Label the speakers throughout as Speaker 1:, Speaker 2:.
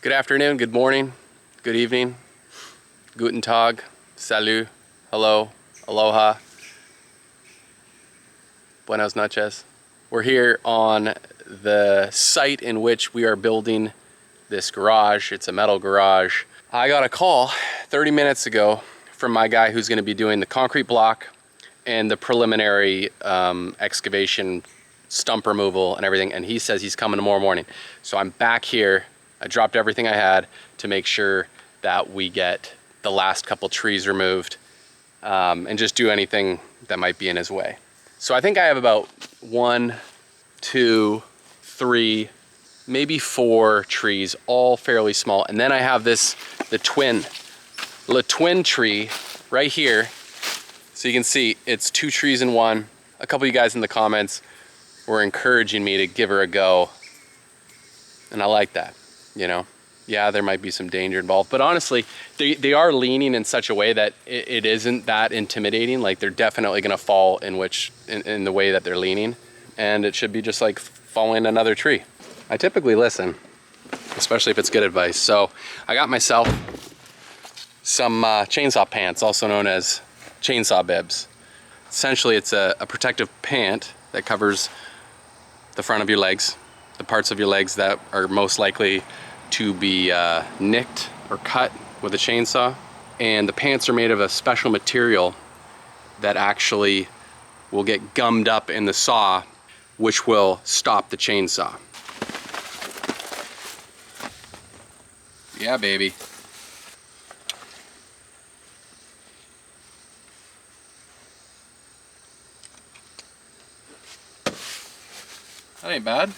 Speaker 1: Good afternoon, good morning, good evening, guten tag, salut, hello, aloha, buenas noches. We're here on the site in which we are building this garage. It's a metal garage. I got a call 30 minutes ago from my guy who's going to be doing the concrete block and the preliminary excavation, stump removal and everything, and he says he's coming tomorrow morning. So I'm back here. I dropped everything I had to make sure that we get the last couple trees removed and just do anything that might be in his way. So I think I have about 1, 2, 3, maybe 4 trees, all fairly small. And then I have the twin tree right here. So you can see it's 2 trees in one. A couple of you guys in the comments were encouraging me to give her a go. And I like that, you know? Yeah, there might be some danger involved, but honestly, they are leaning in such a way that it isn't that intimidating. Like, they're definitely gonna fall in the way that they're leaning. And it should be just like following another tree. I typically listen, especially if it's good advice. So I got myself some chainsaw pants, also known as chainsaw bibs. Essentially, it's a protective pant that covers the front of your legs, the parts of your legs that are most likely to be nicked or cut with a chainsaw. And the pants are made of a special material that actually will get gummed up in the saw, which will stop the chainsaw. Yeah, baby. That ain't bad.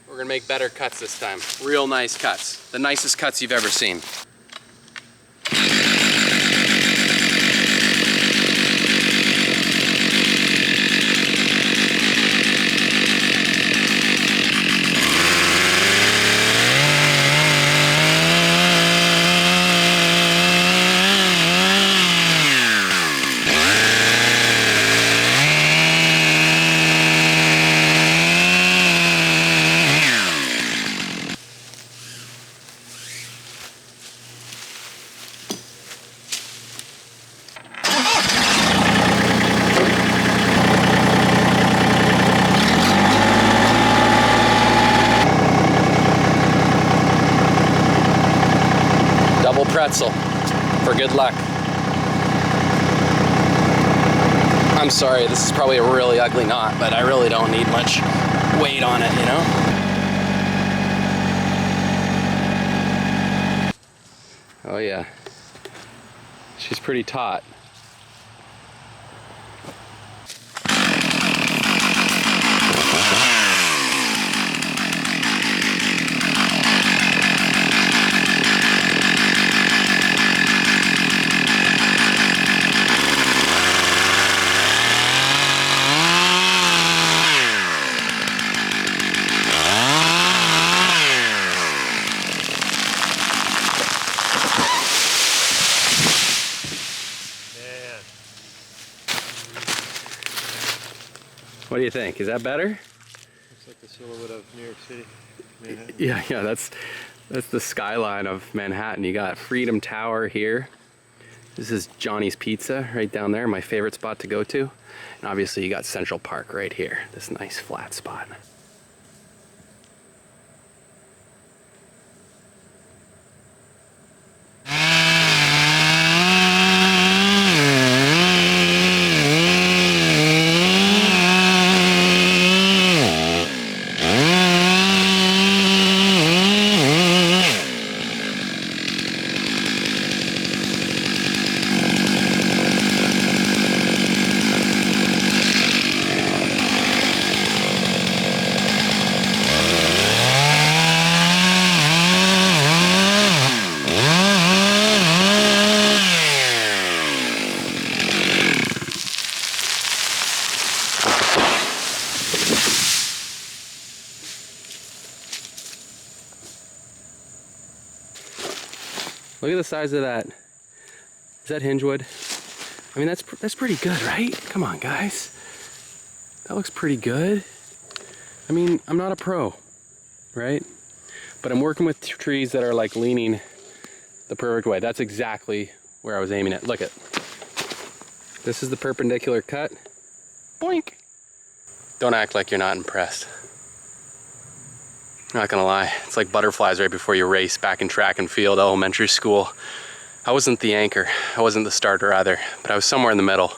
Speaker 1: We're gonna make better cuts this time. Real nice cuts. The nicest cuts you've ever seen. Pretzel for good luck. I'm sorry, this is probably a really ugly knot, but I really don't need much weight on it, you know? Oh yeah, she's pretty taut. What do you think? Is that better?
Speaker 2: Looks like the silhouette of New York City, Manhattan.
Speaker 1: Yeah, that's the skyline of Manhattan. You got Freedom Tower here. This is Johnny's Pizza right down there, my favorite spot to go to. And obviously you got Central Park right here, this nice flat spot. Look at the size of that. Is that hinge wood? I mean, that's pretty good, right? Come on, guys. That looks pretty good. I mean, I'm not a pro, right? But I'm working with trees that are like leaning the perfect way. That's exactly where I was aiming at. Look at, this is the perpendicular cut. Boink. Don't act like you're not impressed. I'm not gonna lie, it's like butterflies right before you race back in track and field, elementary school. I wasn't the anchor, I wasn't the starter either, but I was somewhere in the middle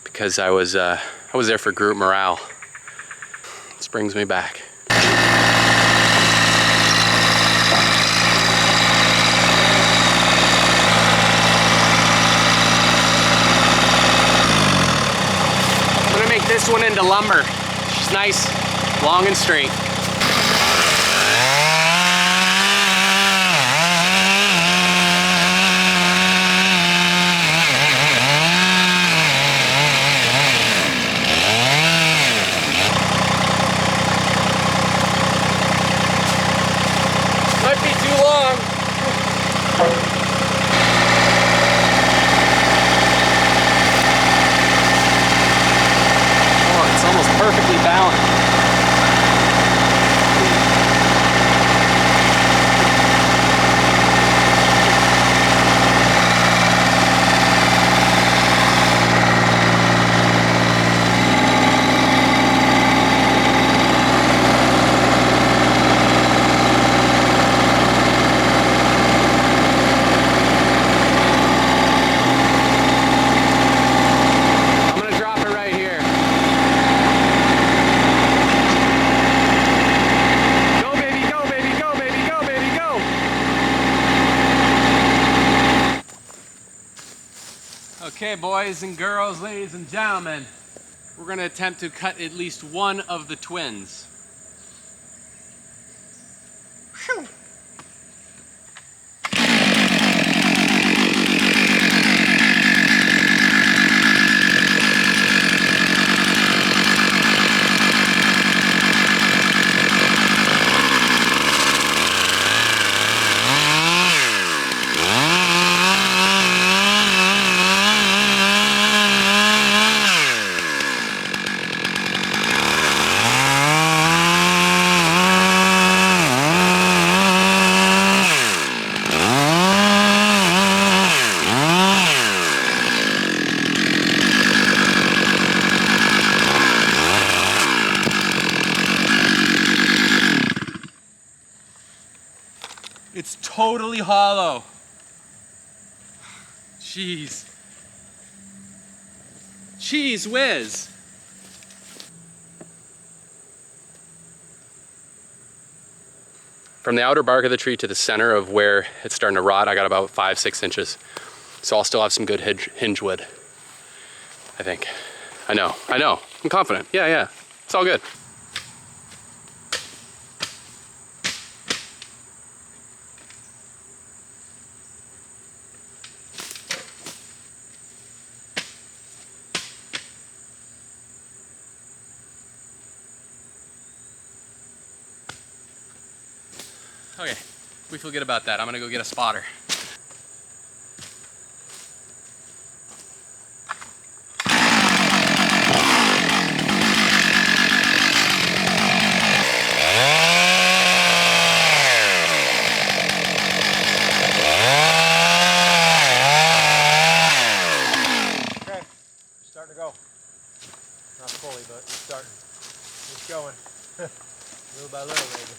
Speaker 1: because I was there for group morale. This brings me back. I'm gonna make this one into lumber. It's nice, long and straight. Might be too long. Oh, it's almost perfectly balanced. Okay, boys and girls, ladies and gentlemen, we're going to attempt to cut at least one of the twins. Whew. It's totally hollow. Jeez. Jeez whiz. From the outer bark of the tree to the center of where it's starting to rot, I got about 5-6 inches. So I'll still have some good hinge wood, I think. I know, I'm confident. Yeah, it's all good. Okay, we feel good about that. I'm gonna go get a spotter.
Speaker 2: Okay, starting to go. Not fully, but it's starting. It's going. Little by little, maybe.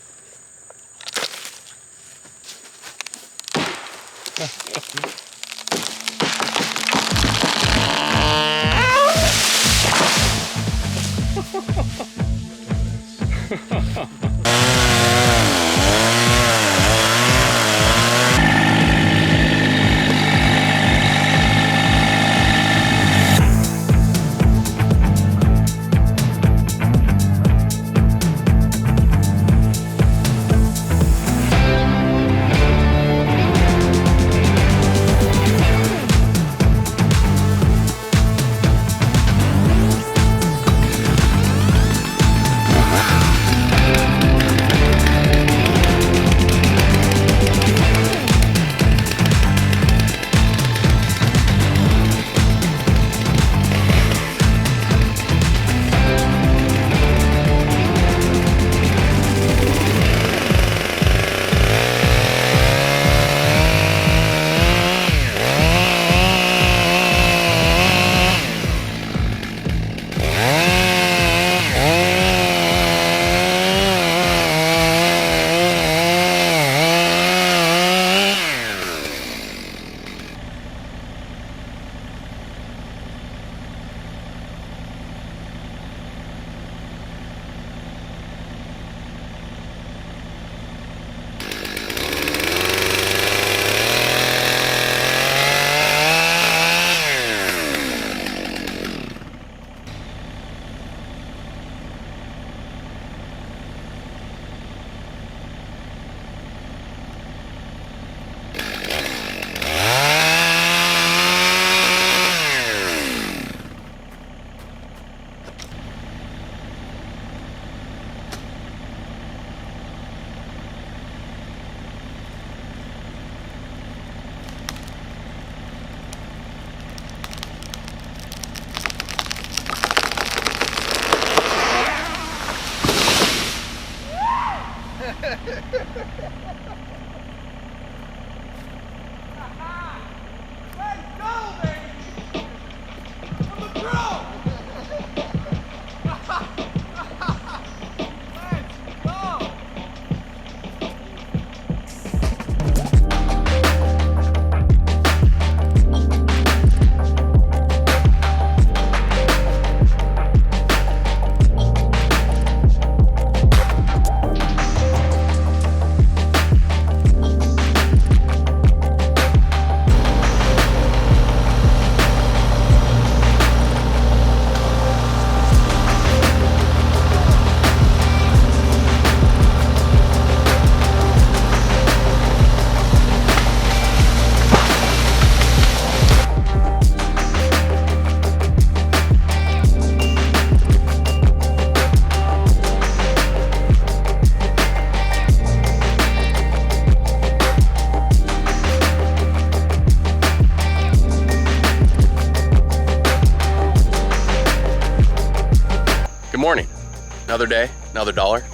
Speaker 1: Good morning. Another day, another dollar.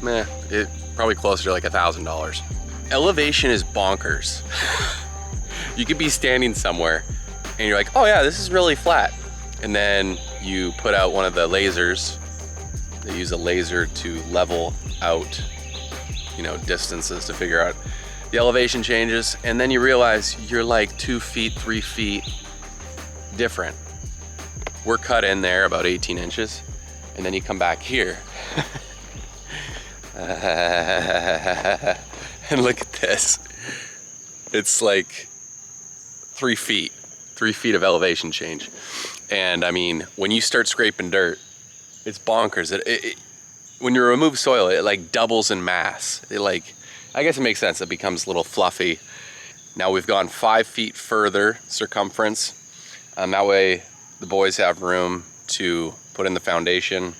Speaker 1: Meh, it probably closer to like $1,000. Elevation is bonkers. You could be standing somewhere and you're like, oh yeah, this is really flat. And then you put out one of the lasers. They use a laser to level out, distances to figure out the elevation changes. And then you realize you're like 2 feet, 3 feet different. We're cut in there about 18 inches. And then you come back here. And look at this. It's like 3 feet of elevation change. And I mean, when you start scraping dirt, it's bonkers. When you remove soil, it like doubles in mass. I guess it makes sense. It becomes a little fluffy. Now we've gone 5 feet further circumference. That way the boys have room to put in the foundation.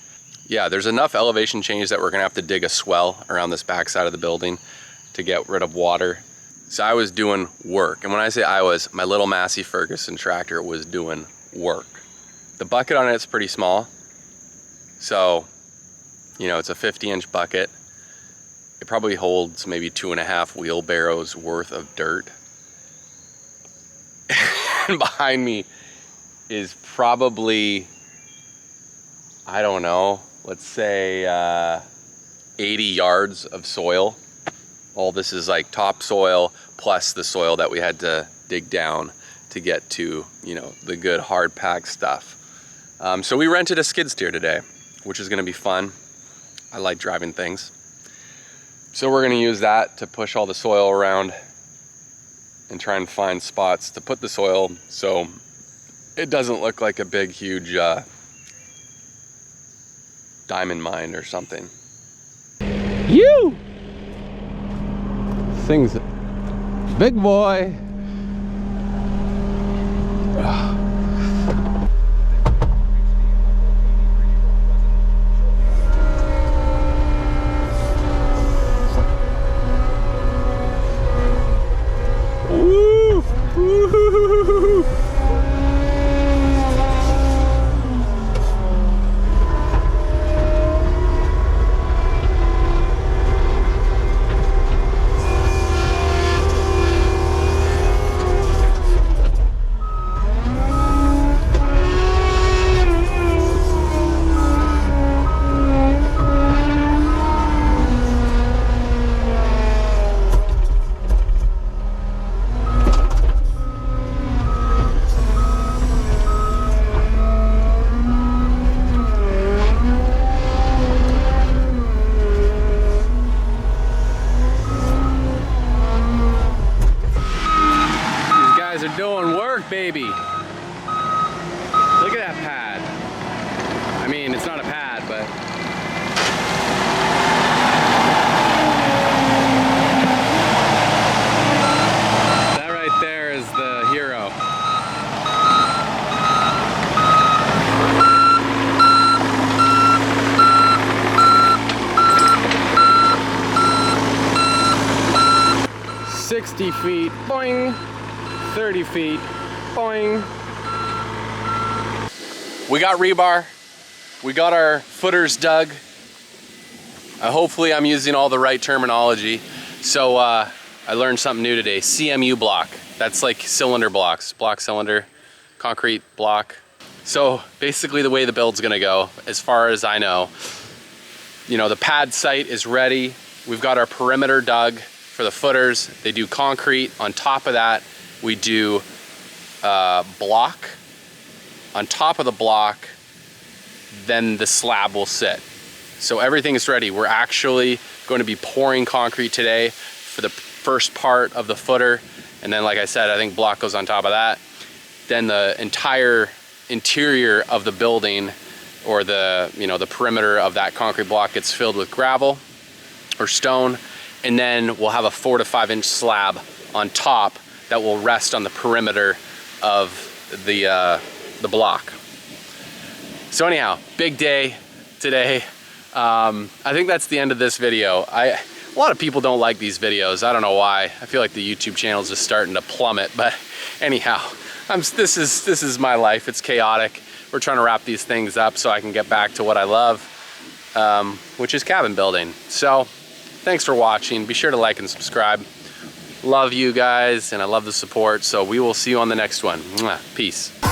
Speaker 1: Yeah, there's enough elevation change that we're gonna have to dig a swell around this back side of the building to get rid of water. So I was doing work. And when I say I was, my little Massey Ferguson tractor was doing work. The bucket on it's pretty small. So, it's a 50-inch bucket. It probably holds maybe 2.5 wheelbarrows worth of dirt. And behind me is probably, I don't know, let's say 80 yards of soil. All this is like topsoil plus the soil that we had to dig down to get to, the good hard packed stuff. So we rented a skid steer today, which is gonna be fun. I like driving things. So we're gonna use that to push all the soil around and try and find spots to put the soil so it doesn't look like a big, huge diamond mine or something. You! Thing's a big boy. Woo! Woo! Doing work, baby. Look at that pad. I mean, it's not a pad, but that right there is the hero. "60 feet, boing. 30 feet, boing." We got rebar. We got our footers dug. Hopefully I'm using all the right terminology. So I learned something new today. CMU block. That's like cylinder blocks, block cylinder, concrete block. So basically the way the build's gonna go, as far as I know, the pad site is ready. We've got our perimeter dug for the footers. They do concrete. On top of that, we do block. On top of the block, then the slab will sit. So everything is ready. We're actually going to be pouring concrete today for the first part of the footer. And then, like I said, I think block goes on top of that. Then the entire interior of the building, or the perimeter of that concrete block, gets filled with gravel or stone. And then we'll have a 4 to 5 inch slab on top that will rest on the perimeter of the block. So anyhow, big day today. I think that's the end of this video. A lot of people don't like these videos. I don't know why. I feel like the YouTube channel is just starting to plummet. But anyhow, this is my life. It's chaotic. we're trying to wrap these things up so I can get back to what I love, which is cabin building. So thanks for watching. Be sure to like and subscribe. Love you guys, and I love the support. So we will see you on the next one. Mwah. Peace.